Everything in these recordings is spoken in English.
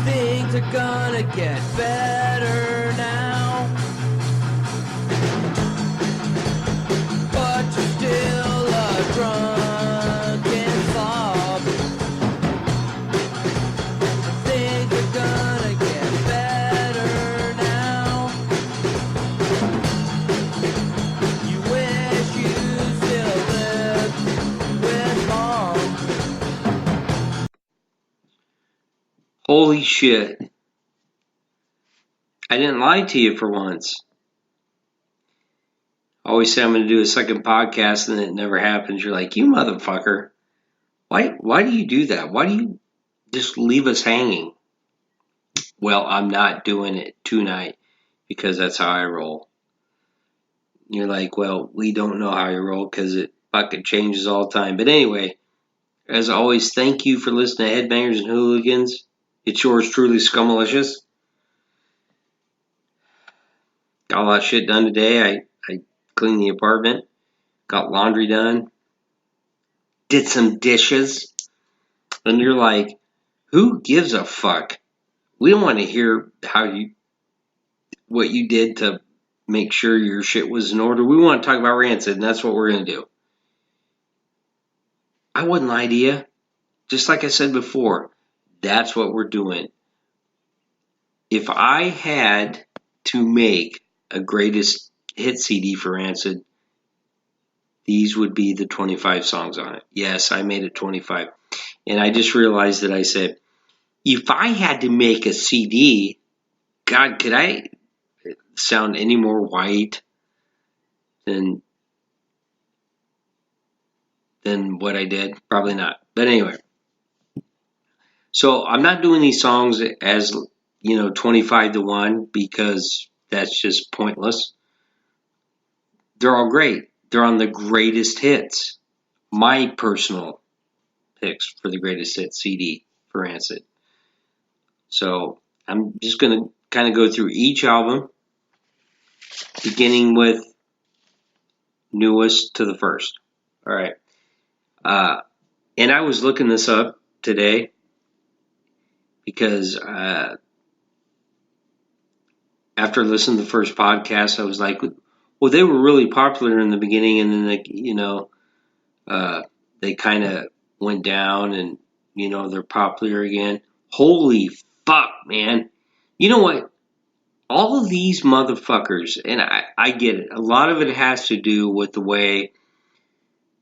Things are gonna get better now, but you're still a drunken slob. Things are gonna get better now. You wish you still lived with mom. Holy shit. I didn't lie to you for once. I always say I'm going to do a second podcast and it never happens. You're like, you motherfucker. Why do you do that? Why do you just leave us hanging? Well, I'm not doing it tonight because that's how I roll. You're like, well, we don't know how you roll because it fucking changes all the time. But anyway, as always, thank you for listening to Headbangers and Hooligans. It's yours truly, Scummalicious. Got a lot of shit done today. I cleaned the apartment, got laundry done, did some dishes. And you're like, who gives a fuck? We don't want to hear what you did to make sure your shit was in order. We want to talk about Rancid, and that's what we're going to do. I wouldn't lie to you. Just like I said before, that's what we're doing. If I had to make a greatest hit CD for Rancid, these would be the 25 songs on it. Yes, I made it 25. And I just realized that I said, if I had to make a CD, God, could I sound any more white than what I did? Probably not. But anyway. So I'm not doing these songs as, 25 to 1 because that's just pointless. They're all great. They're on the greatest hits. My personal picks for the greatest hits CD for Rancid. So I'm just going to kind of go through each album, beginning with newest to the first. All right. And I was looking this up today because after listening to the first podcast, I was like, well, they were really popular in the beginning, and then they kind of went down, and they're popular again. Holy fuck, man! You know what? All of these motherfuckers, and I get it. A lot of it has to do with the way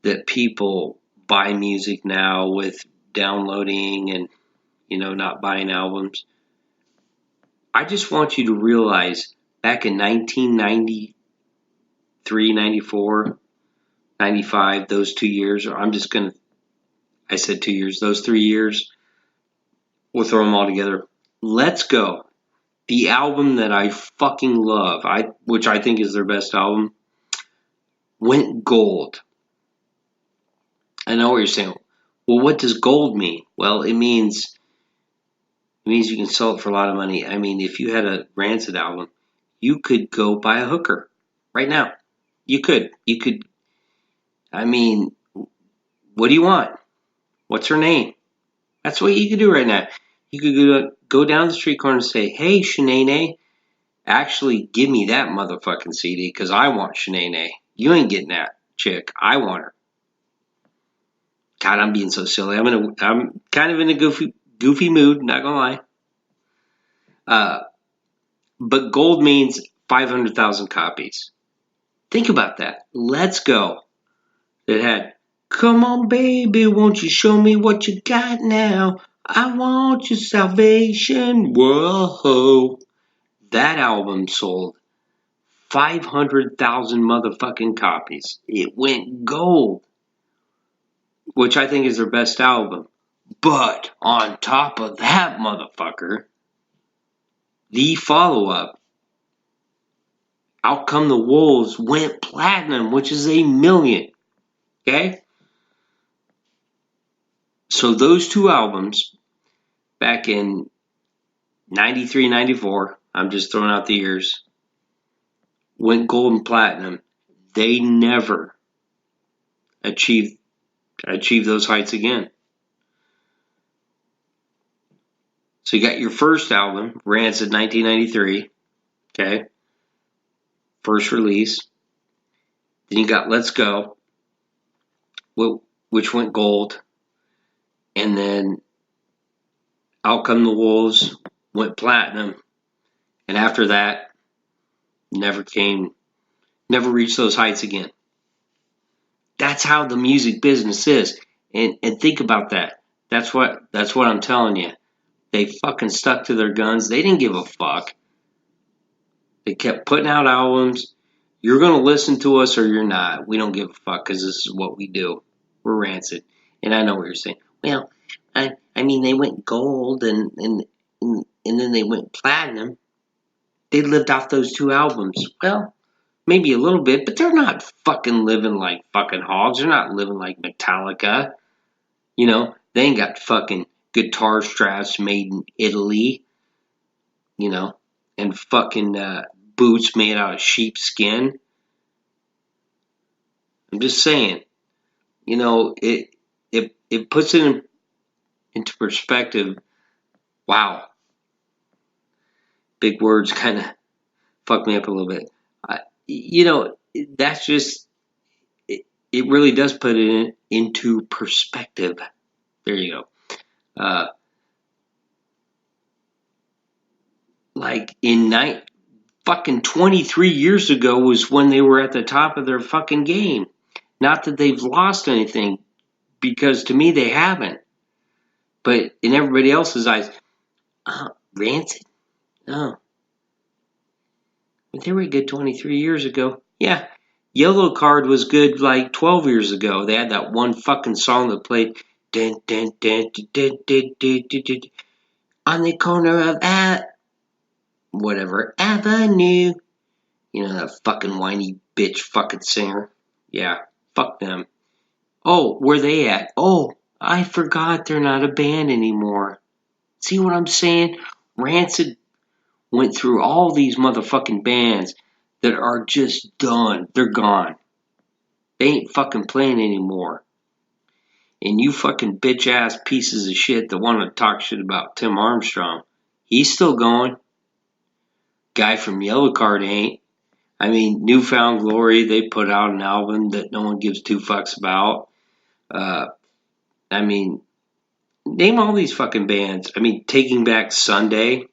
that people buy music now, with downloading and not buying albums. I just want you to realize back in 1993, 94, 95, those 2 years, or I said 2 years, those 3 years, we'll throw them all together. Let's Go. The album that I fucking love, which I think is their best album, went gold. I know what you're saying. Well, what does gold mean? Well, it means you can sell it for a lot of money. I mean, if you had a Rancid album, you could go buy a hooker right now. You could. I mean, what do you want? What's her name? That's what you could do right now. You could go down the street corner and say, hey, Shanae, actually give me that motherfucking CD because I want Shanae. You ain't getting that chick. I want her. God, I'm being so silly. I'm kind of in a goofy mood, not gonna lie. But gold means 500,000 copies. Think about that. Let's Go. It had, come on, baby, won't you show me what you got now? I want your salvation. Whoa. That album sold 500,000 motherfucking copies. It went gold, which I think is their best album. But on top of that motherfucker, the follow-up, Out Come the Wolves, went platinum, which is 1 million. Okay? So those two albums, back in 93, 94, I'm just throwing out the years, went gold and platinum. They never achieved those heights again. So you got your first album, Rancid 1993, okay? First release. Then you got Let's Go, which went gold. And then Out Come the Wolves went platinum. And after that, never reached those heights again. That's how the music business is. And think about that. That's what I'm telling you. They fucking stuck to their guns. They didn't give a fuck. They kept putting out albums. You're going to listen to us or you're not. We don't give a fuck because this is what we do. We're Rancid. And I know what you're saying. Well, I mean, they went gold and then they went platinum. They lived off those two albums. Well, maybe a little bit, but they're not fucking living like fucking hogs. They're not living like Metallica. You know, they ain't got fucking guitar straps made in Italy. You know, and fucking boots made out of sheepskin. I'm just saying, you know, it puts it into perspective. Wow, big words kind of fuck me up a little bit. You know, that's just it really does put it into perspective. There you go. Like in fucking 23 years ago was when they were at the top of their fucking game. Not that they've lost anything, because to me they haven't. But in everybody else's eyes, Rancid? Oh. But they were good 23 years ago. Yeah. Yellow Card was good like 12 years ago. They had that one fucking song that played dun, dun, dun, dun, dun, dun, dun, dun, dun, on the corner of whatever avenue. You know, that fucking whiny bitch fucking singer. Yeah, fuck them. Oh, where they at? Oh, I forgot they're not a band anymore. See what I'm saying? Rancid went through all these motherfucking bands that are just done. They're gone. They ain't fucking playing anymore. And you fucking bitch ass pieces of shit that want to talk shit about Tim Armstrong, he's still going. Guy from Yellow Card ain't. I mean, Newfound Glory, they put out an album that no one gives two fucks about. I mean, name all these fucking bands. I mean, Taking Back Sunday.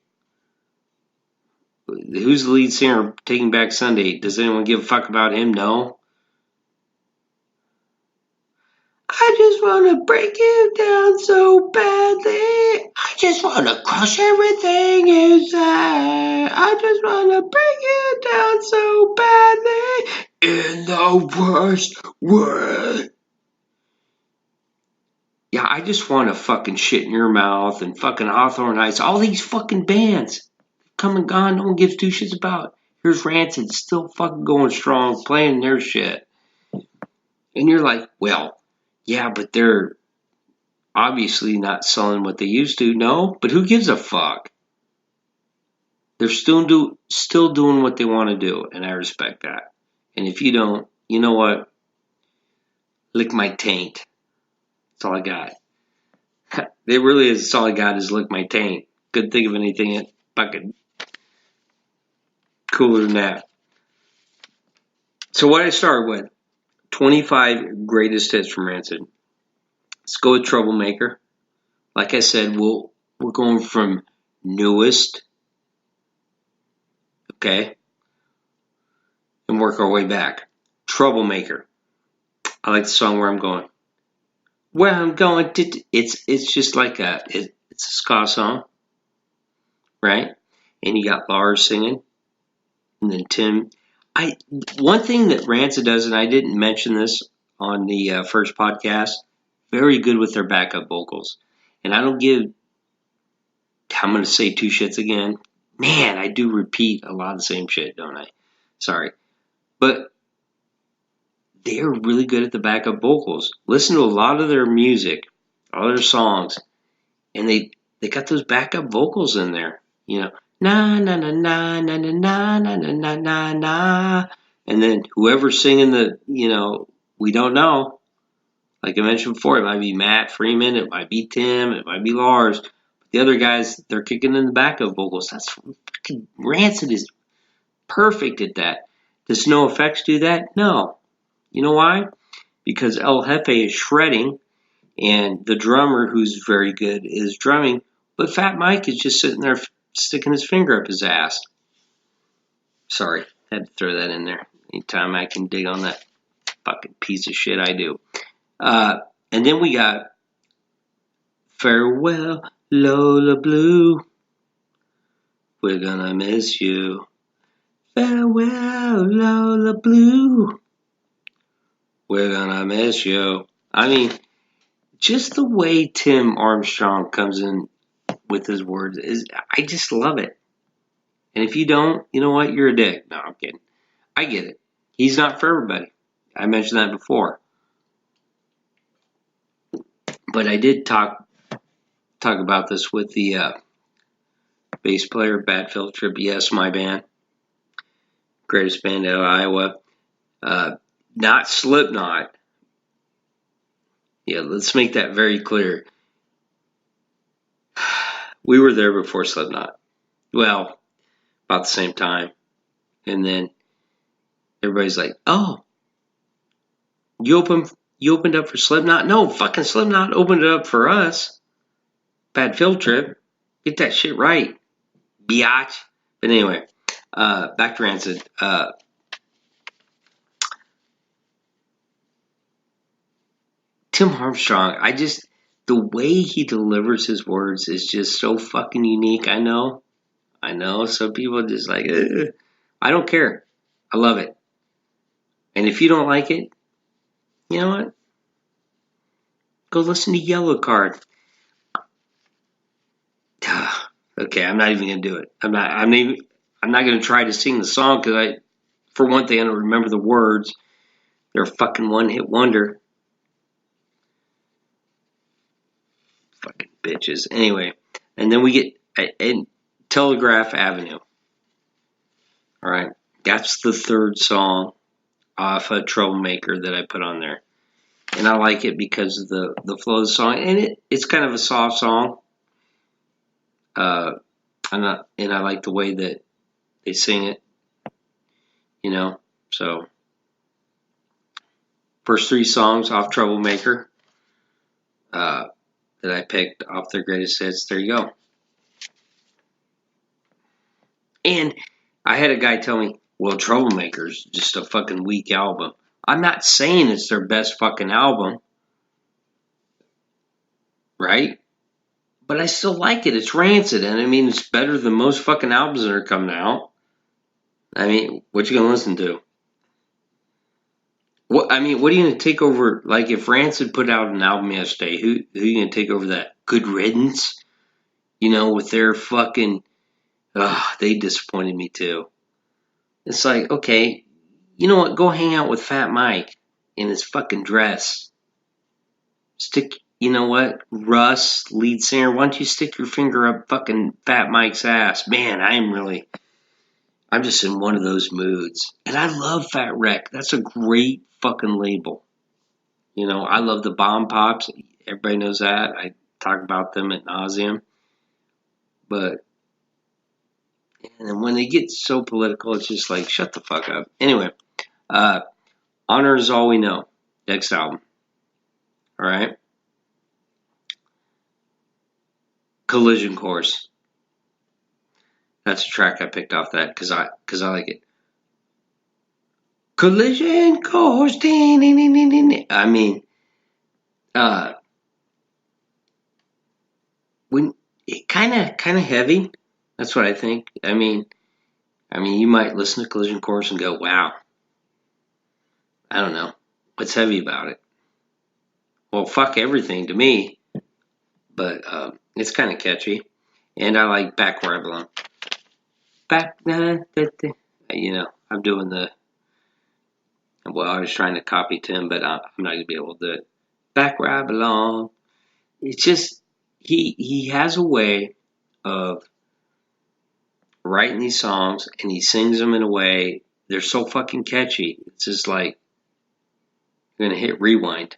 Who's the lead singer of Taking Back Sunday? Does anyone give a fuck about him? No. I just want to break you down so badly. I just want to crush everything inside. I just want to break you down so badly in the worst way. Yeah, I just want to fucking shit in your mouth and fucking Hawthorne Heights. All these fucking bands come and gone. No one gives two shits about. Here's Rancid still fucking going strong, playing their shit. And you're like, well, yeah, but they're obviously not selling what they used to. No, but who gives a fuck? They're still doing what they want to do, and I respect that. And if you don't, you know what? Lick my taint. That's all I got. It really is. That's all I got is lick my taint. Couldn't think of anything fucking cooler than that. So what I started with, 25 greatest hits from Rancid. Let's go with Troublemaker. Like I said, we're going from newest, okay, and work our way back. Troublemaker. I like the song Where I'm Going. Where I'm going, it's just like it's a ska song, right? And you got Lars singing, and then Tim. One thing that Rancid does, and I didn't mention this on the first podcast, very good with their backup vocals. And I don't give, I'm going to say two shits again. Man, I do repeat a lot of the same shit, don't I? Sorry. But they're really good at the backup vocals. Listen to a lot of their music, all their songs, and they got those backup vocals in there. You know, na na na na na na na na na na na, and then whoever's singing the, you know, we don't know. Like I mentioned before, it might be Matt Freeman, it might be Tim, it might be Lars. But the other guys, they're kicking in the back of vocals. That's fucking Rancid is perfect at that. Does No Effects do that? No. You know why? Because El Jefe is shredding, and the drummer, who's very good, is drumming, but Fat Mike is just sitting there sticking his finger up his ass. Sorry, had to throw that in there. Anytime I can dig on that fucking piece of shit, I do. And then we got Farewell, Lola Blue. We're gonna miss you. Farewell, Lola Blue. We're gonna miss you. I mean, just the way Tim Armstrong comes in with his words is, I just love it. And if you don't, you know what? You're a dick. No, I'm kidding. I get it. He's not for everybody. I mentioned that before. But I did talk about this with the bass player, Bad Field Trip. Yes, my band. Greatest band out of Iowa. Not Slipknot. Yeah, let's make that very clear. We were there before Slipknot. Well, about the same time. And then everybody's like, oh, you opened up for Slipknot? No, fucking Slipknot opened it up for us. Bad Field Trip. Get that shit right, biatch. But anyway, back to Rancid. Tim Armstrong, the way he delivers his words is just so fucking unique. I know. Some people are just like, ugh. I don't care. I love it. And if you don't like it, you know what? Go listen to Yellow Card. Okay, I'm not even gonna do it. I'm not gonna try to sing the song because for one thing, I don't remember the words. They're a fucking one-hit wonder. Fucking bitches. Anyway, and then we get in Telegraph Avenue. All right, that's the third song off of Troublemaker that I put on there, and I like it because of the flow of the song, and it's kind of a soft song. And I like the way that they sing it, you know. So, first three songs off Troublemaker that I picked off their greatest hits. There you go. And I had a guy tell me, well, Troublemaker's just a fucking weak album. I'm not saying it's their best fucking album, right? But I still like it. It's Rancid, and I mean, it's better than most fucking albums that are coming out. I mean, what you gonna listen to? What are you gonna take over? Like, if Rancid put out an album yesterday, who you gonna take over that? Good Riddance, you know, with their fucking, they disappointed me too. It's like, okay, you know what? Go hang out with Fat Mike in his fucking dress. You know what? Russ, lead singer, why don't you stick your finger up fucking Fat Mike's ass? Man, I'm just in one of those moods. And I love Fat Wreck. That's a great fucking label. You know, I love the Bomb Pops. Everybody knows that. I talk about them ad nauseum. But, and when they get so political, it's just like, shut the fuck up. Anyway, Honor Is All We Know. Next album. All right. Collision Course. That's a track I picked off that because I like it. Collision Course. I mean, when it kind of heavy. That's what I think. I mean, you might listen to Collision Course and go, "Wow." I don't know what's heavy about it. Well, fuck everything to me, but it's kind of catchy, and I like Back Where I Belong. Back, you know, I'm doing the. Well, I was trying to copy Tim, but I'm not gonna be able to do it. Back Where I Belong. It's just he has a way of writing these songs, and he sings them in a way they're so fucking catchy. It's just like you're gonna hit rewind.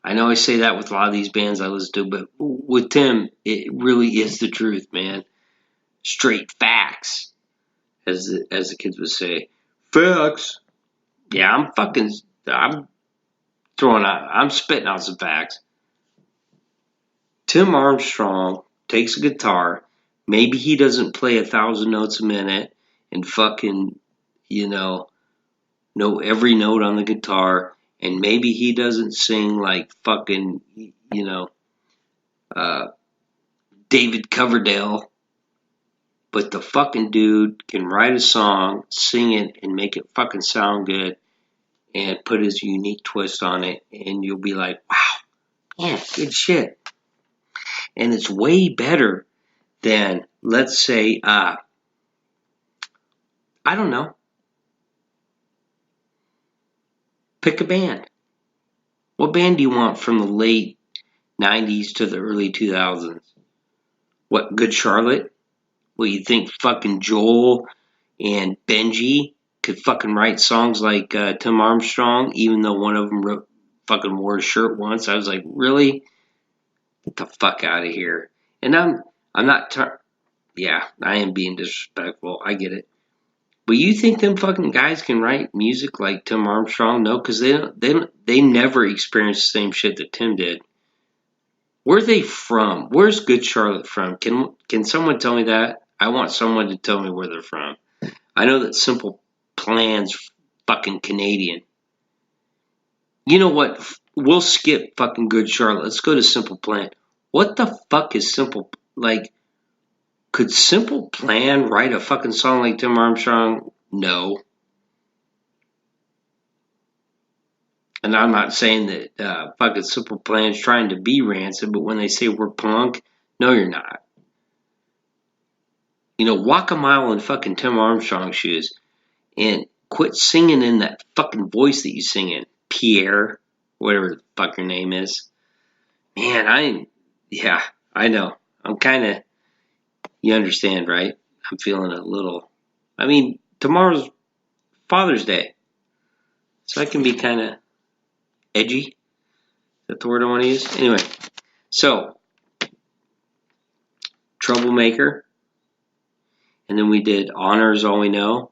I know I say that with a lot of these bands I listen to, but with Tim, it really is the truth, man. Straight facts, as the kids would say. Facts. Yeah, I'm I'm spitting out some facts. Tim Armstrong takes a guitar. Maybe he doesn't play 1,000 notes a minute and fucking, know every note on the guitar. And maybe he doesn't sing like fucking, uh, David Coverdale. But the fucking dude can write a song, sing it, and make it fucking sound good and put his unique twist on it. And you'll be like, wow, yeah, good shit. And it's way better than, let's say, I don't know, pick a band. What band do you want from the late 90s to the early 2000s? What, Good Charlotte? Well, you think fucking Joel and Benji could fucking write songs like Tim Armstrong, even though one of them fucking wore a shirt once? I was like, really? Get the fuck out of here. And I'm not, yeah, I am being disrespectful. I get it. But you think them fucking guys can write music like Tim Armstrong? No, because they never experienced the same shit that Tim did. Where are they from? Where's Good Charlotte from? Can someone tell me that? I want someone to tell me where they're from. I know that Simple Plan's fucking Canadian. You know what? We'll skip fucking Good Charlotte. Let's go to Simple Plan. What the fuck is Simple? Like, could Simple Plan write a fucking song like Tim Armstrong? No. And I'm not saying that fucking Simple Plan's trying to be Rancid, but when they say we're punk, no, you're not. Walk a mile in fucking Tim Armstrong shoes and quit singing in that fucking voice that you sing in. Pierre, whatever the fuck your name is. Man, I know. I'm kind of, you understand, right? I'm feeling a little, tomorrow's Father's Day. So I can be kind of edgy. Is that the word I want to use? Anyway, so, Troublemaker. And then we did Honor Is All We Know.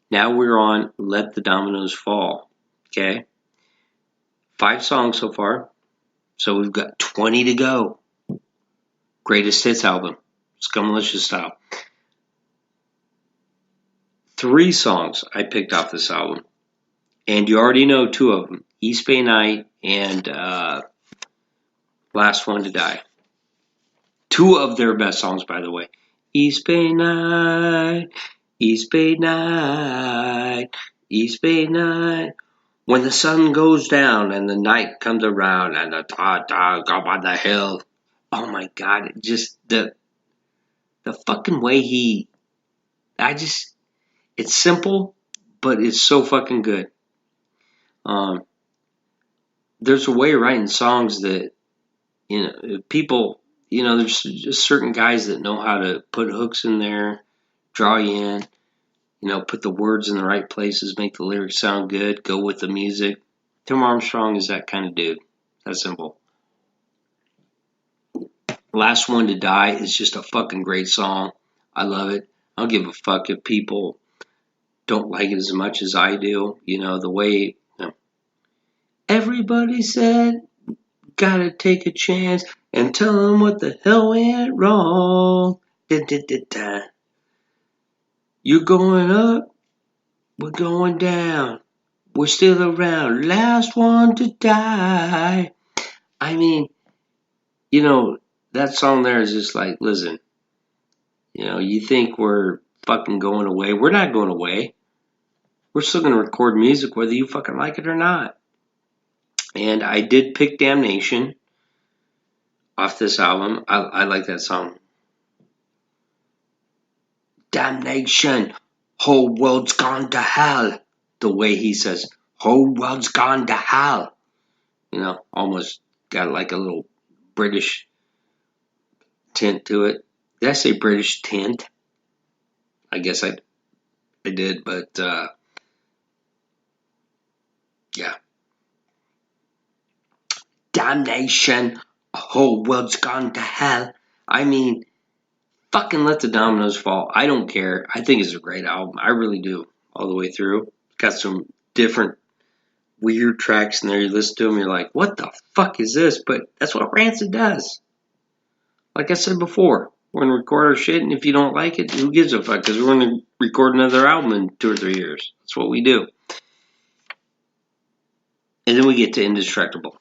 Now we're on Let the Dominoes Fall. Okay? 5 songs so far. So we've got 20 to go. Greatest Hits album. Scummalicious style. 3 songs I picked off this album. And you already know 2 of them. East Bay Night and Last One to Die. 2 of their best songs, by the way. East Bay Night, East Bay Night, East Bay Night. When the sun goes down and the night comes around and the ta-ta go by the hill. Oh my God, just the fucking way it's simple, but it's so fucking good. There's a way of writing songs that, people, there's just certain guys that know how to put hooks in there, draw you in, put the words in the right places, make the lyrics sound good, go with the music. Tim Armstrong is that kind of dude. That's simple. Last One to Die is just a fucking great song. I love it. I don't give a fuck if people don't like it as much as I do. The way everybody said, gotta take a chance and tell them what the hell went wrong. Da-da-da-da. You're going up, we're going down. We're still around. Last one to die. That song there is just like, listen, you think we're fucking going away. We're not going away. We're still going to record music whether you fucking like it or not. And I did pick Damnation off this album. I like that song. Damnation. Whole world's gone to hell. The way he says, whole world's gone to hell. Almost got like a little British tint to it. Did I say British tint? I guess I did, but yeah. damnation. The whole world's gone to hell. I mean, fucking let the dominoes fall. I don't care. I think it's a great album. I really do. All the way through. Got some different weird tracks in there. You listen to them, you're like, what the fuck is this? But that's what Rancid does. Like I said before, we're going to record our shit, and if you don't like it, who gives a fuck? Because we're going to record another album in 2 or 3 years. That's what we do. And then we get to Indestructible.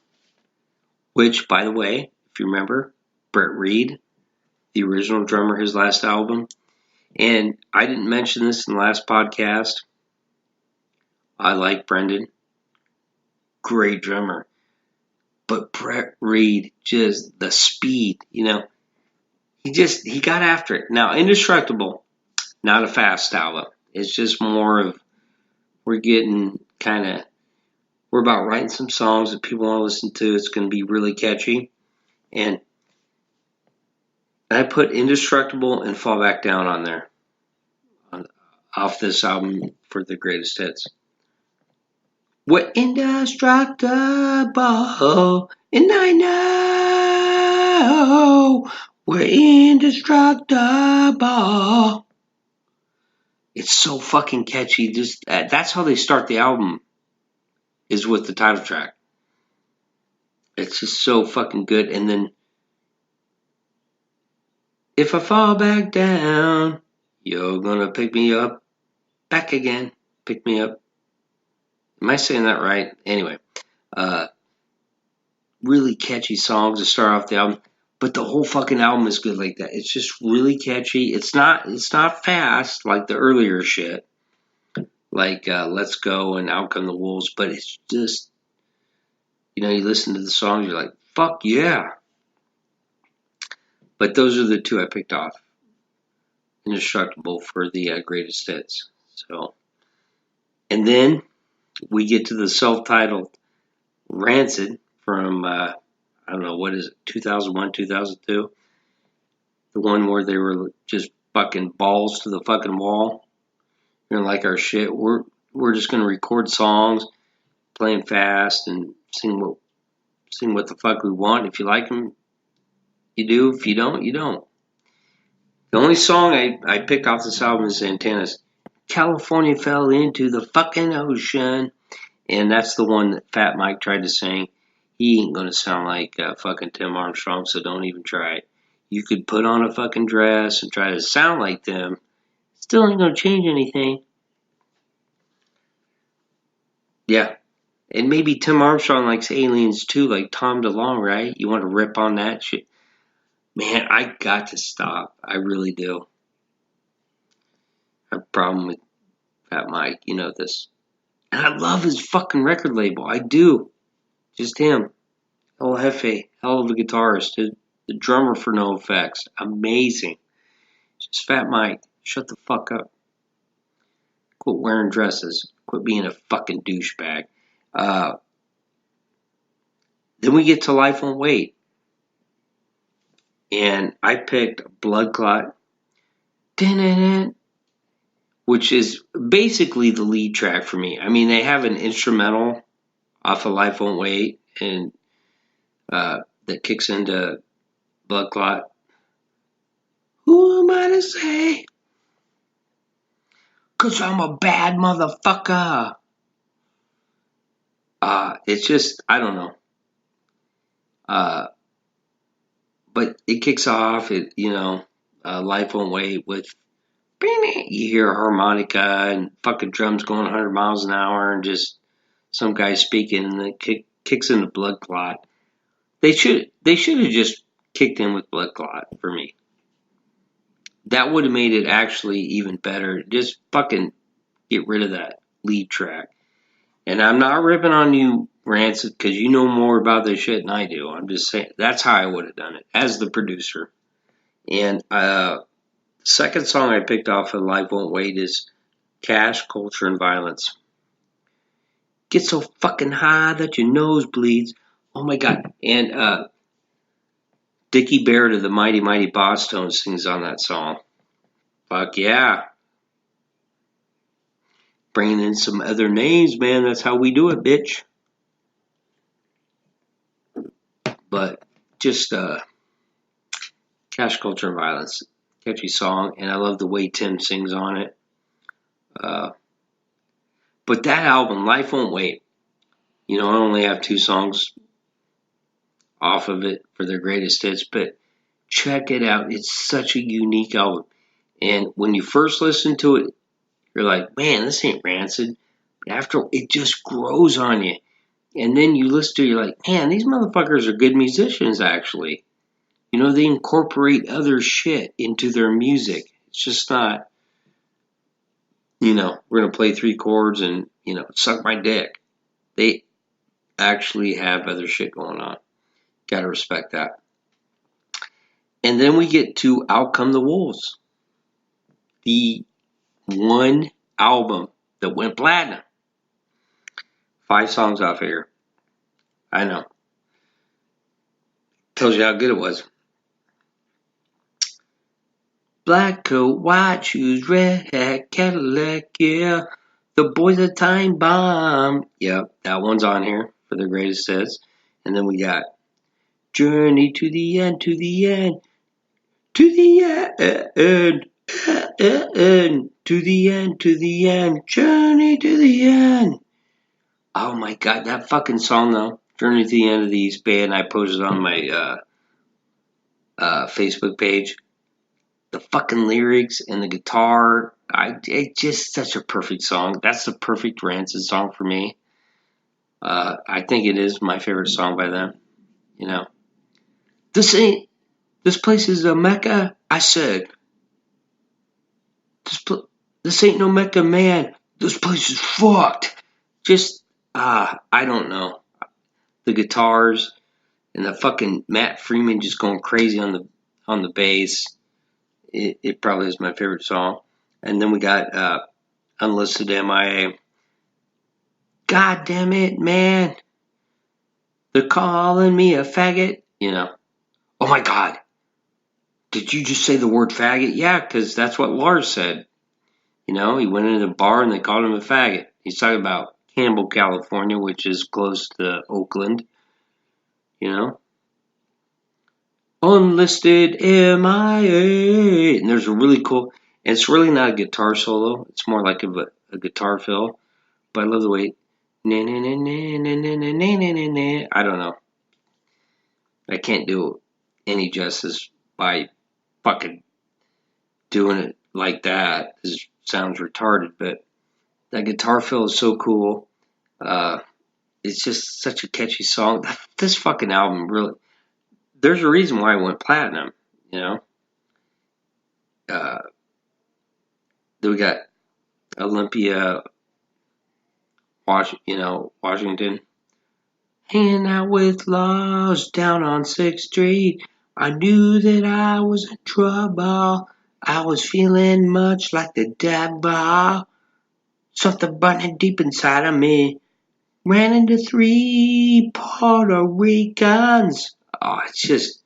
Which, by the way, if you remember, Brett Reed, the original drummer, his last album. And I didn't mention this in the last podcast. I like Brendan. Great drummer. But Brett Reed, just the speed, you know. He got after it. Now, Indestructible, not a fast album. It's just more of, we're about writing some songs that people want to listen to. It's going to be really catchy. And I put Indestructible and Fall Back Down on there. Off this album for the greatest hits. We're indestructible, and I know we're indestructible. It's so fucking catchy. Just that's how they start the album, is with the title track. It's just so fucking good. And then, if I fall back down, you're gonna pick me up back again. Pick me up. Am I saying that right? Anyway, really catchy songs to start off the album, but the whole fucking album is good like that. It's just really catchy. It's not fast like the earlier shit, like Let's Go and Out Come the Wolves, but it's just, you know, you listen to the songs, you're like, fuck yeah. But those are the two I picked off. Indestructible for the greatest hits. So, and then we get to the self-titled Rancid from, I don't know, what is it, 2001, 2002? The one where they were just fucking balls to the fucking wall. You know, like our shit. We're just going to record songs, playing fast, and sing what the fuck we want. If you like them, you do. If you don't, you don't. The only song I picked off this album is Santana's California Fell Into the Fucking Ocean. And that's the one that Fat Mike tried to sing. He ain't gonna sound like fucking Tim Armstrong, so don't even try it. You could put on a fucking dress and try to sound like them. Still ain't gonna change anything. Yeah. And maybe Tim Armstrong likes aliens too, like Tom DeLonge, right? You want to rip on that shit? Man, I got to stop. I really do. I have a problem with Fat Mike. You know this. And I love his fucking record label. I do. Just him. El Jefe. Hell of a guitarist. The drummer for No Effects. Amazing. Just Fat Mike. Shut the fuck up. Quit wearing dresses. Quit being a fucking douchebag. Then we get to Life Won't Wait. And I picked Blood Clot. Which is basically the lead track for me. I mean, they have an instrumental off of Life Won't Wait, and that kicks into Blood Clot. Who am I to say? 'Cause I'm a bad motherfucker. It's just, I don't know. But it kicks off, Life Won't Wait with, you hear a harmonica and fucking drums going 100 miles an hour and just some guy speaking, and then kicks into Blood Clot. They should have just kicked in with Blood Clot for me. That would have made it actually even better. Just fucking get rid of that lead track. And I'm not ripping on you, Rancid, because you know more about this shit than I do. I'm just saying, that's how I would have done it, as the producer. And second song I picked off of Life Won't Wait is Cash, Culture, and Violence. Get so fucking high that your nose bleeds. Oh my God. And Dickie Barrett of the Mighty Mighty Boss Tones sings on that song. Fuck yeah. Bringing in some other names, man. That's how we do it, bitch. But just Cash Culture and Violence, catchy song, and I love the way Tim sings on it. But that album, Life Won't Wait, I only have 2 songs off of it for their greatest hits, but check it out. It's such a unique album. And when you first listen to it, you're like, man, this ain't Rancid. But after, it just grows on you. And then you listen to it, you're like, man, these motherfuckers are good musicians, actually. They incorporate other shit into their music. It's just not, we're going to play 3 chords and, suck my dick. They actually have other shit going on. Gotta respect that. And then we get to Out Come the Wolves. The one album that went platinum. 5 songs off here. I know. Tells you how good it was. Black coat, white shoes, red hat, Cadillac, yeah. The Boys a Time Bomb. Yep, that one's on here for their greatest hits. And then we got Journey to the End, to the End, to the end, to the end, to the end, Journey to the End. Oh my God, that fucking song though, Journey to the End of the East Bay, and I posted on my Facebook page. The fucking lyrics and the guitar, it's just such a perfect song. That's the perfect Rancid song for me. I think it is my favorite song by them. This place is a Mecca. I said, this ain't no Mecca, man. This place is fucked. Just, I don't know. The guitars and the fucking Matt Freeman just going crazy on the bass. It probably is my favorite song. And then we got Unlisted MIA. God damn it, man. They're calling me a faggot. Oh my God. Did you just say the word faggot? Yeah, because that's what Lars said. He went into the bar and they called him a faggot. He's talking about Campbell, California, which is close to Oakland. Unlisted MIA. And there's a really cool, and it's really not a guitar solo. It's more like a guitar fill. But I love the way, I don't know. I can't do any justice by fucking doing it like that. It sounds retarded, but that guitar fill is so cool. It's just such a catchy song. This fucking album really, there's a reason why it went platinum, Then we got Olympia, Washington. Hanging out with Lars down on 6th Street. I knew that I was in trouble. I was feeling much like the devil. Something burning deep inside of me. Ran into 3 Puerto Ricans. Oh, it's just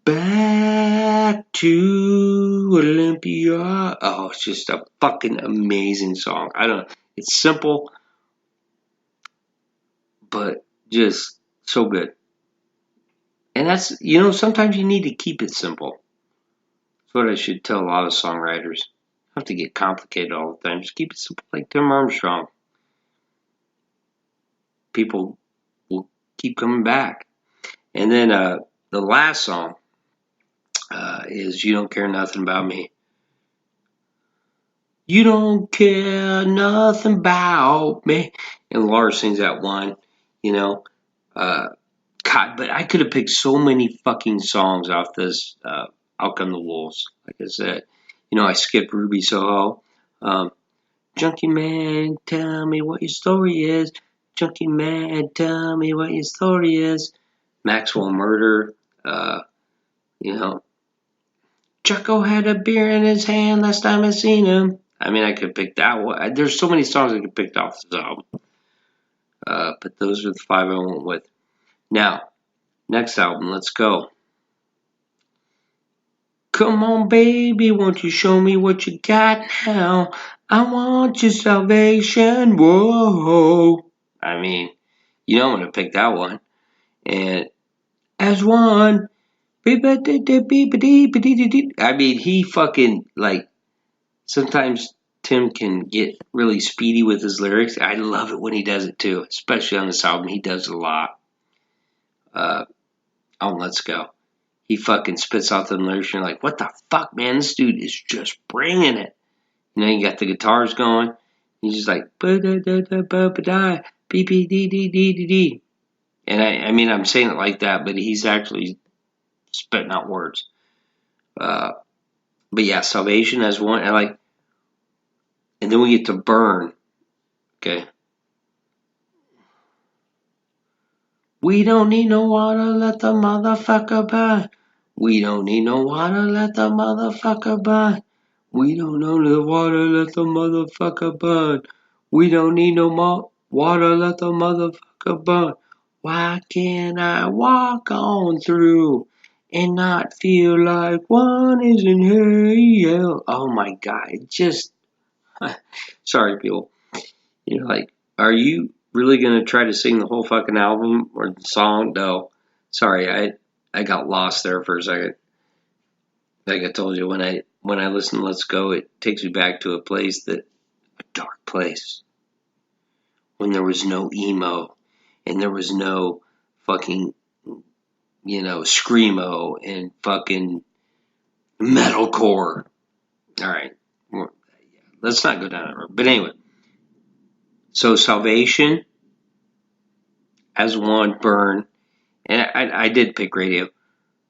back to Olympia. Oh, it's just a fucking amazing song. It's simple, but just so good. And that's, sometimes you need to keep it simple. That's what I should tell a lot of songwriters. You don't have to get complicated all the time. Just keep it simple like Tim Armstrong. People will keep coming back. And then the last song is You Don't Care Nothing About Me. You don't care nothing about me. And Lars sings that one, God, but I could have picked so many fucking songs off this Out Come the Wolves. Like I said, I skipped Ruby Soho. Junkie Man, tell me what your story is. Junkie Man, tell me what your story is. Maxwell Murder, Chucko had a beer in his hand last time I seen him. I could pick that one. There's so many songs I could pick off this album. But those are the 5 I went with. Now, next album, let's go. Come on, baby, won't you show me what you got now? I want your salvation, whoa. I'm going to pick that one. And as one. I mean, he fucking, like, sometimes Tim can get really speedy with his lyrics. I love it when he does it too, especially on this album. He does it a lot. On Let's Go. He fucking spits out the lyrics and you're like, what the fuck, man? This dude is just bringing it. You know, you got the guitars going. He's just like, ba-da-da-da-ba-ba-da, B-B-D-D-D-D-D. And I mean, I'm saying it like that, but he's actually spitting out words. But yeah, Salvation as one. And then we get to Burn. Okay. We don't need no water, let the motherfucker burn. We don't need no water, let the motherfucker burn. We don't know the water, let the motherfucker burn. We don't need no more water, let the motherfucker burn. Why can't I walk on through and not feel like one is in hell? Oh my God, it just, sorry people. You're like, are you really gonna try to sing the whole fucking album or the song? No. Sorry, I got lost there for a second. Like I told you, when I listen to Let's Go, it takes me back to a dark place. When there was no emo and there was no fucking, screamo and fucking metalcore. Alright. Let's not go down that road. But anyway. So Salvation as one, Burn. And I did pick Radio.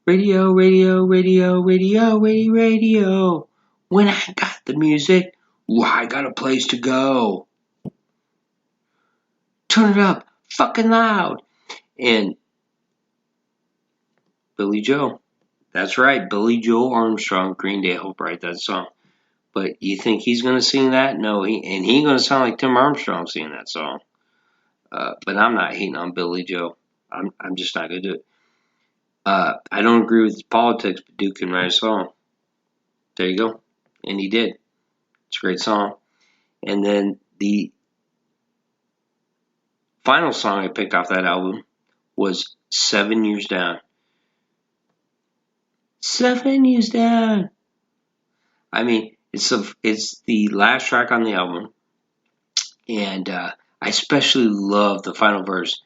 Radio, radio, radio, radio, radio, radio. When I got the music, I got a place to go. Turn it up fucking loud. And Billy Joe. That's right, Billy Joe Armstrong, Green Day helped write that song. But you think he's going to sing that? No, he ain't going to sound like Tim Armstrong singing that song. But I'm not hating on Billy Joe. I'm just not going to do it. I don't agree with his politics, but Duke can write a song. There you go. And he did. It's a great song. And then the final song I picked off that album was 7 Years Down. 7 Years Down. I mean, it's the last track on the album. And I especially love the final verse.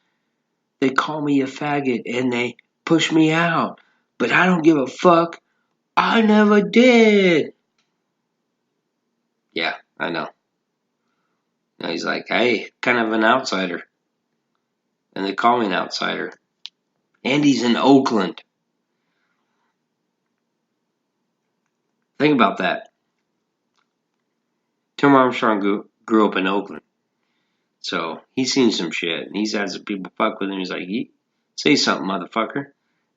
They call me a faggot and they push me out. But I don't give a fuck. I never did. Yeah, I know. Now he's like, hey, kind of an outsider. And they call me an outsider. And he's in Oakland. Think about that. Tim Armstrong grew up in Oakland. So he's seen some shit. And he's had some people fuck with him. He's like, say something, motherfucker.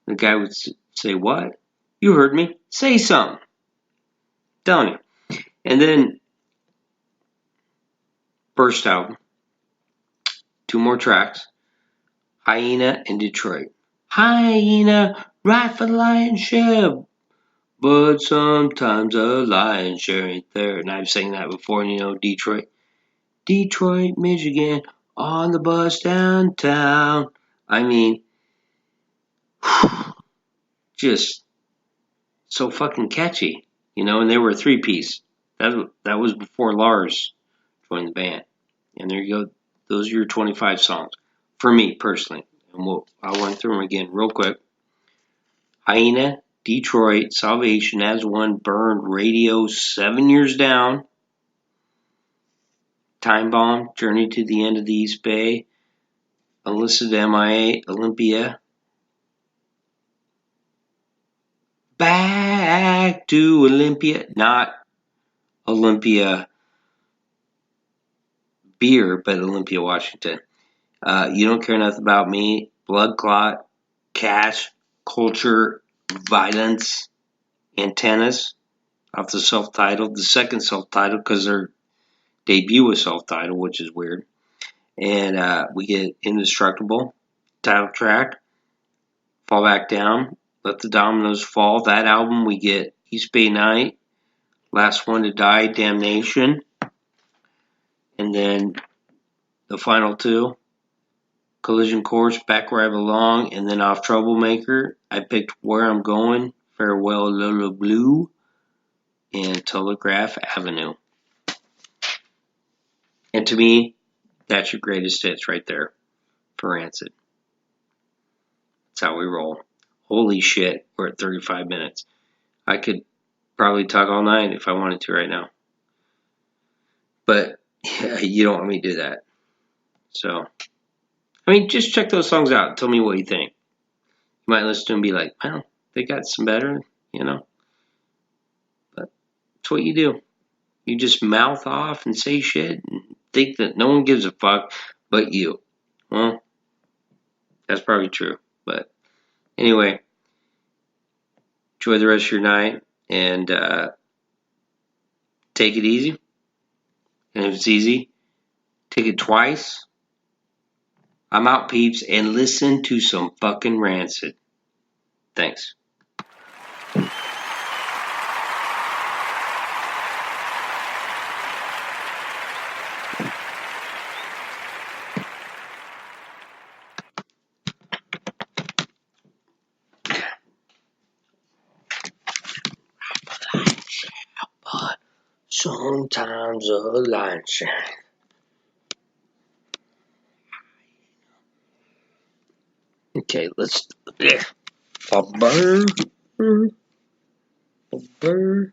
The guy would say, what? You heard me. Say something. I'm telling you. And then, first album. 2 more tracks. Hyena and Detroit. Hyena, ride for the lion's share. But sometimes a lion's share ain't there. And I've sang that before, Detroit. Detroit, Michigan, on the bus downtown. I mean, just so fucking catchy, and they were a 3-piece. That was before Lars joined the band. And there you go. Those are your 25 songs. For me, personally. And I'll run through them again real quick. Hyena, Detroit, Salvation as one, Burn, Radio, 7 Years Down, Time Bomb, Journey to the End of the East Bay, Enlisted MIA, Olympia, Back to Olympia, not Olympia beer, but Olympia, Washington. You Don't Care Nothing About Me, Blood Clot, Cash, Culture, Violence, Antennas, off the self-titled, the second self-titled, because their debut was self-titled, which is weird. And we get Indestructible, title track, Fall Back Down, Let the Dominoes Fall. That album we get East Bay Night, Last One to Die, Damnation. And then the final 2, Collision Course, Back Where I Belong, and then off Troublemaker, I picked Where I'm Going, Farewell Lola Blue, and Telegraph Avenue. And to me, that's your greatest hits right there for Rancid. That's how we roll. Holy shit, we're at 35 minutes. I could probably talk all night if I wanted to right now. But you don't want me to do that. So, I mean, just check those songs out. Tell me what you think. You might listen to them and be like, well, they got some better, you know. But it's what you do. You just mouth off and say shit and think that no one gives a fuck but you. Well, that's probably true. But anyway, enjoy the rest of your night and take it easy. And if it's easy, take it twice. I'm out, peeps, and listen to some fucking Rancid. Thanks. But sometimes a light shine. Okay, let's. Yeah. A bird. A bird.